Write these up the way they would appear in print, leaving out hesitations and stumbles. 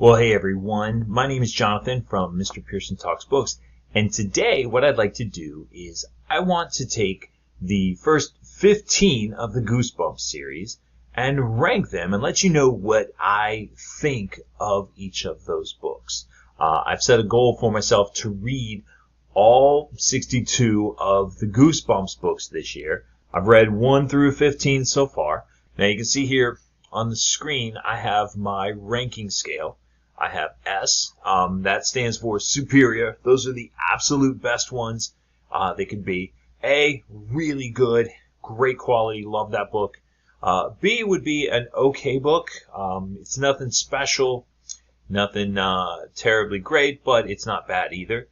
Well, hey everyone, my name is Jonathan from Mr. Pearson Talks Books, and today what I'd like to do is I want to take the first 15 of the Goosebumps series and rank them and let you know what I think of each of those books. I've set a goal for myself to read all 62 of the Goosebumps books this year. I've read 1 through 15 so far. Now you can see here on the screen I have my ranking scale. I have S. That stands for superior. Those are the absolute best ones they could be. A, really good, great quality, love that book. B would be an okay book. It's nothing special, nothing terribly great, but it's not bad either.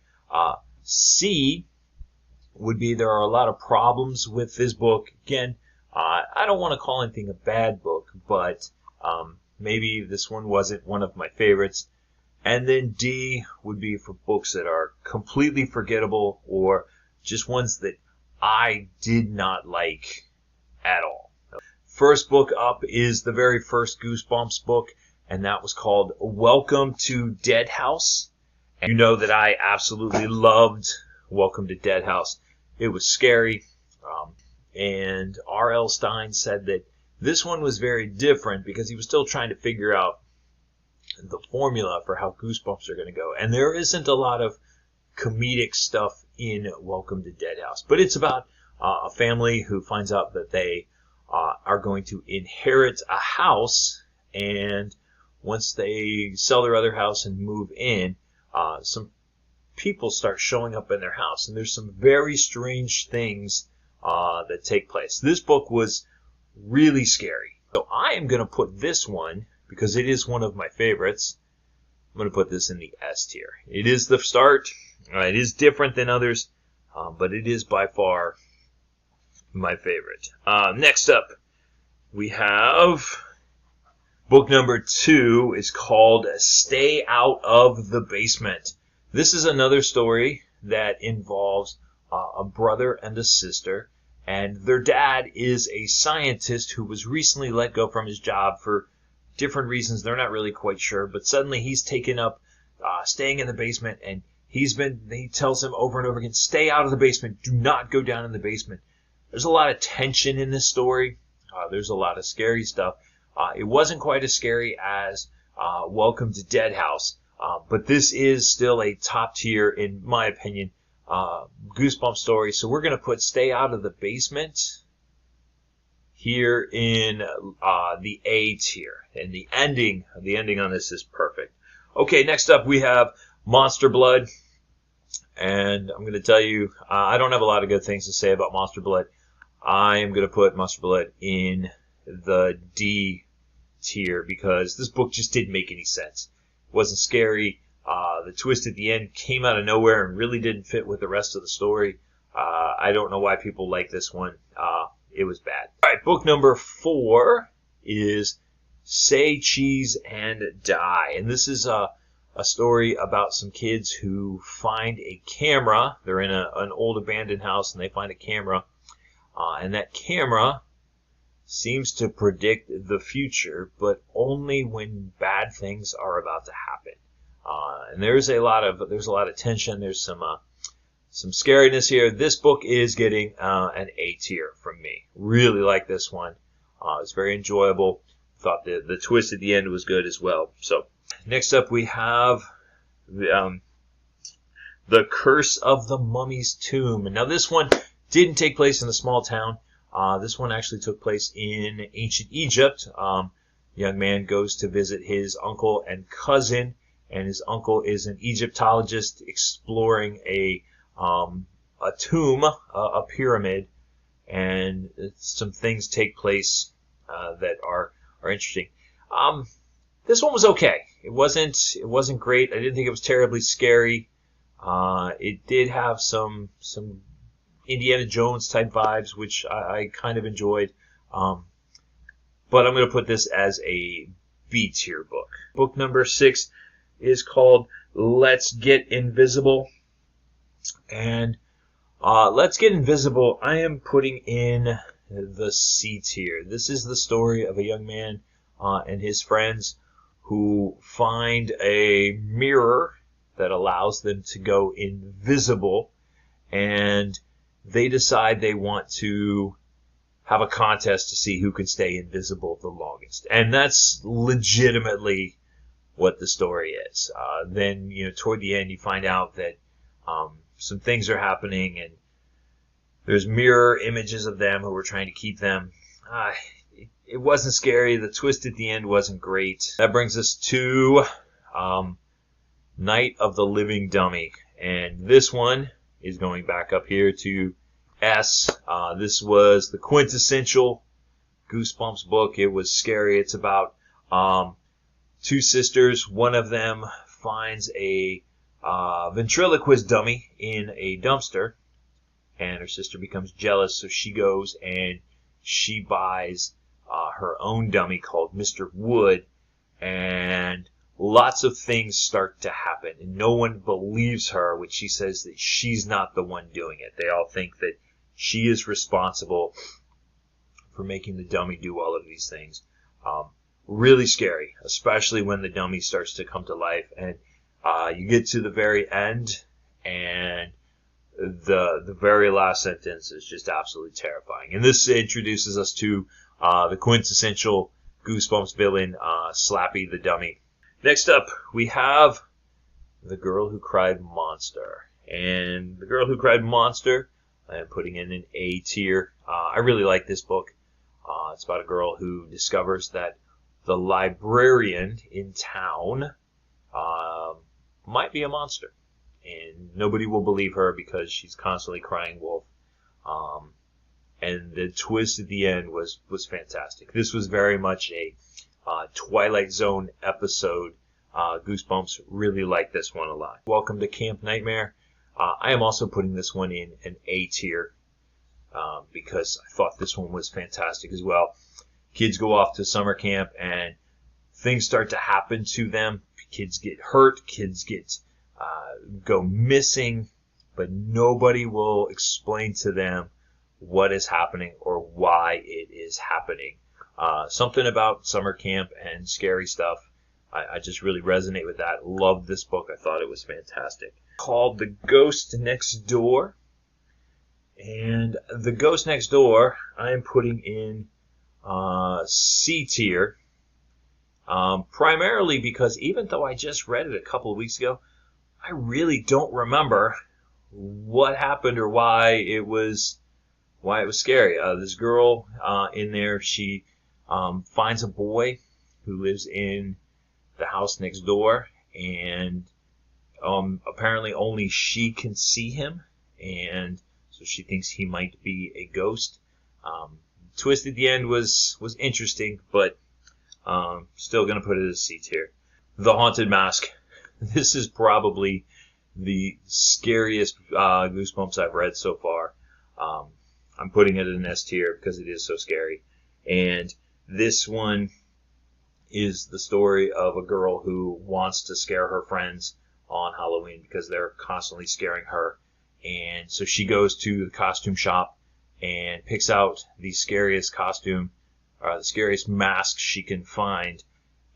C would be there are a lot of problems with this book. Again, I don't want to call anything a bad book, but maybe this one wasn't one of my favorites. And then D would be for books that are completely forgettable or just ones that I did not like at all. First book up is the very first Goosebumps book, and that was called Welcome to Dead House. And you know that I absolutely loved Welcome to Dead House. It was scary, and R.L. Stine said that this one was very different because he was still trying to figure out the formula for how Goosebumps are going to go. And there isn't a lot of comedic stuff in Welcome to Dead House. But it's about a family who finds out that they are going to inherit a house. And once they sell their other house and move in, some people start showing up in their house. And there's some very strange things that take place. This book was really scary. So I am going to put this one, because it is one of my favorites, I'm going to put this in the S tier. It is the start. It is different than others, but it is by far my favorite. Next up, we have book number 2. It's called Stay Out of the Basement. This is another story that involves a brother and a sister. And their dad is a scientist who was recently let go from his job for different reasons. They're not really quite sure. But suddenly he's taken up staying in the basement. And he tells him over and over again, stay out of the basement. Do not go down in the basement. There's a lot of tension in this story. There's a lot of scary stuff. It wasn't quite as scary as Welcome to Dead House. But this is still a top tier, in my opinion, Goosebumps story. So we're going to put Stay Out of the Basement here in the A tier. And the ending on this is perfect. Okay, next up we have Monster Blood. And I'm going to tell you, I don't have a lot of good things to say about Monster Blood. I am going to put Monster Blood in the D tier because this book just didn't make any sense. It wasn't scary. The twist at the end came out of nowhere and really didn't fit with the rest of the story. I don't know why people like this one. It was bad. All right, book number 4 is Say Cheese and Die. And this is a story about some kids who find a camera. They're in an old abandoned house and they find a camera. And that camera seems to predict the future, but only when bad things are about to happen. And there's a lot of tension. There's some scariness here. This book is getting an A tier from me. Really like this one. It's very enjoyable. Thought the twist at the end was good as well. So next up we have the Curse of the Mummy's Tomb. And now this one didn't take place in a small town. This one actually took place in ancient Egypt. Young man goes to visit his uncle and cousin, and his uncle is an Egyptologist exploring a tomb, a pyramid, and some things take place that are interesting. This one was okay. It wasn't great. I didn't think it was terribly scary. It did have some Indiana Jones type vibes, which I kind of enjoyed. But I'm going to put this as a B tier book. Book number 6 is called Let's Get Invisible. And Let's Get Invisible, I am putting in the C tier. This is the story of a young man and his friends who find a mirror that allows them to go invisible, and they decide they want to have a contest to see who can stay invisible the longest. And that's legitimately what the story is. Then, toward the end, you find out that some things are happening, and there's mirror images of them who were trying to keep them. It wasn't scary. The twist at the end wasn't great. That brings us to Night of the Living Dummy. And this one is going back up here to S. This was the quintessential Goosebumps book. It was scary. It's about two sisters. One of them finds a ventriloquist dummy in a dumpster, and her sister becomes jealous, so she goes and she buys her own dummy called Mr. Wood, and lots of things start to happen, and no one believes her when she says that she's not the one doing it. They all think that she is responsible for making the dummy do all of these things. Really scary, especially when the dummy starts to come to life, and you get to the very end, and the very last sentence is just absolutely terrifying. And this introduces us to the quintessential Goosebumps villain, Slappy the Dummy. Next up, we have The Girl Who Cried Monster. And The Girl Who Cried Monster, I am putting in an A tier. I really like this book. It's about a girl who discovers that the librarian in town might be a monster. And nobody will believe her because she's constantly crying wolf. And the twist at the end was fantastic. This was very much a Twilight Zone episode. Goosebumps really liked this one a lot. Welcome to Camp Nightmare. I am also putting this one in an A tier because I thought this one was fantastic as well. Kids go off to summer camp and things start to happen to them. Kids get hurt. Kids go missing, but nobody will explain to them what is happening or why it is happening. Something about summer camp and scary stuff. I just really resonate with that. Loved this book. I thought it was fantastic. Called The Ghost Next Door. And The Ghost Next Door, I am putting in C tier. Primarily because even though I just read it a couple of weeks ago, I really don't remember what happened or why it was scary. This girl in there, she finds a boy who lives in the house next door, and apparently only she can see him, and so she thinks he might be a ghost. Twist at the end was interesting, but still going to put it as C tier. The Haunted Mask. This is probably the scariest Goosebumps I've read so far. I'm putting it in S tier because it is so scary. And this one is the story of a girl who wants to scare her friends on Halloween because they're constantly scaring her. And so she goes to the costume shop and picks out the scariest costume, the scariest mask she can find,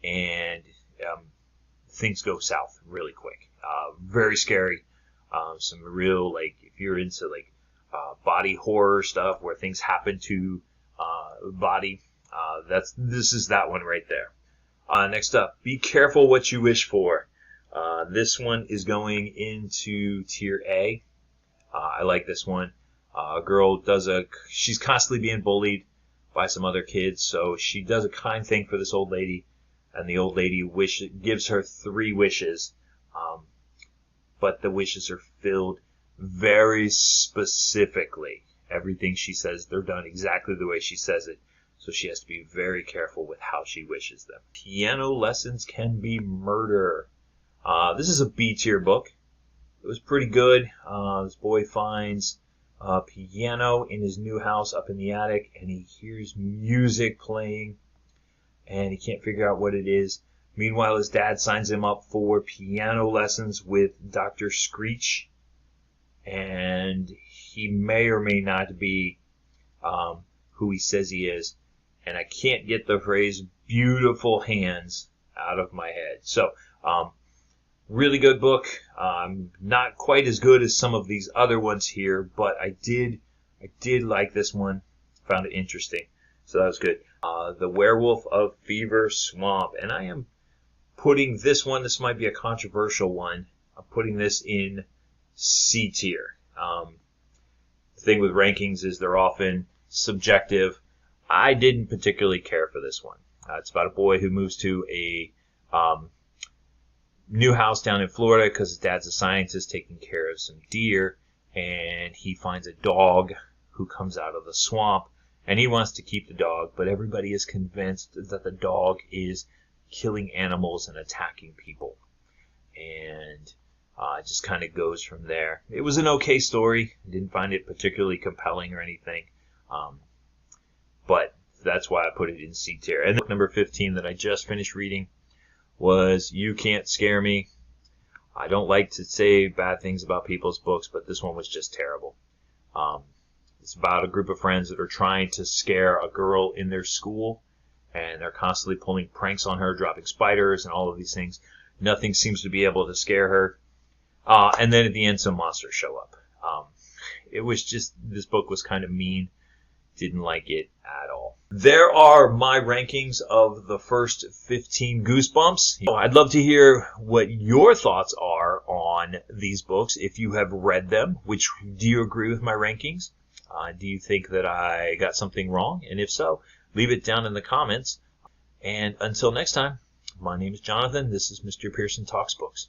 and things go south really quick. Very scary. Some real, if you're into body horror stuff where things happen to body, this is that one right there. Next up, Be Careful What You Wish For. This one is going into tier A. I like this one. A girl she's constantly being bullied by some other kids, so she does a kind thing for this old lady, and the old lady gives her 3 wishes, but the wishes are filled very specifically. Everything she says, they're done exactly the way she says it, so she has to be very careful with how she wishes them. Piano Lessons Can Be Murder. This is a B tier book. It was pretty good. This boy finds a piano in his new house up in the attic, and he hears music playing, and he can't figure out what it is. Meanwhile, his dad signs him up for piano lessons with Dr. Screech, and he may or may not be who he says he is. And I can't get the phrase beautiful hands out of my head. So, really good book. Not quite as good as some of these other ones here, but I did like this one. Found it interesting. So that was good. The Werewolf of Fever Swamp. And I am putting this one, this might be a controversial one, I'm putting this in C tier. The thing with rankings is they're often subjective. I didn't particularly care for this one. It's about a boy who moves to a new house down in Florida because his dad's a scientist taking care of some deer, and he finds a dog who comes out of the swamp, and he wants to keep the dog, but everybody is convinced that the dog is killing animals and attacking people. And it just kind of goes from there. It was an okay story. I didn't find it particularly compelling or anything. But that's why I put it in C tier. And book number 15 that I just finished reading was You Can't Scare Me. I don't like to say bad things about people's books, but this one was just terrible. It's about a group of friends that are trying to scare a girl in their school, and they're constantly pulling pranks on her, dropping spiders and all of these things. Nothing seems to be able to scare her. And then at the end, some monsters show up. It was just, this book was kind of mean. Didn't like it at all. There are my rankings of the first 15 Goosebumps. I'd love to hear what your thoughts are on these books. If you have read them, do you agree with my rankings? Do you think that I got something wrong? And if so, leave it down in the comments. And until next time, my name is Jonathan. This is Mr. Pearson Talks Books.